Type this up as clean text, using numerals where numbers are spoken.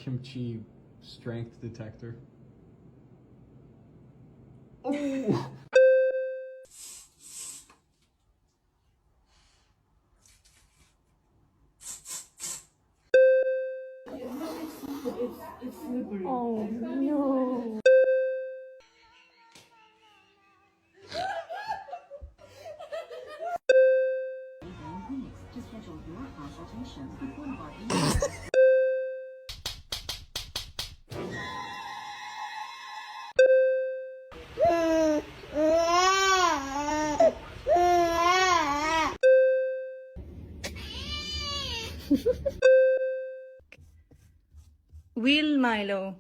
kimchi strength detector. Oh! It's slippery. Oh no. to schedule your consultation with one of our agents. Will Milo.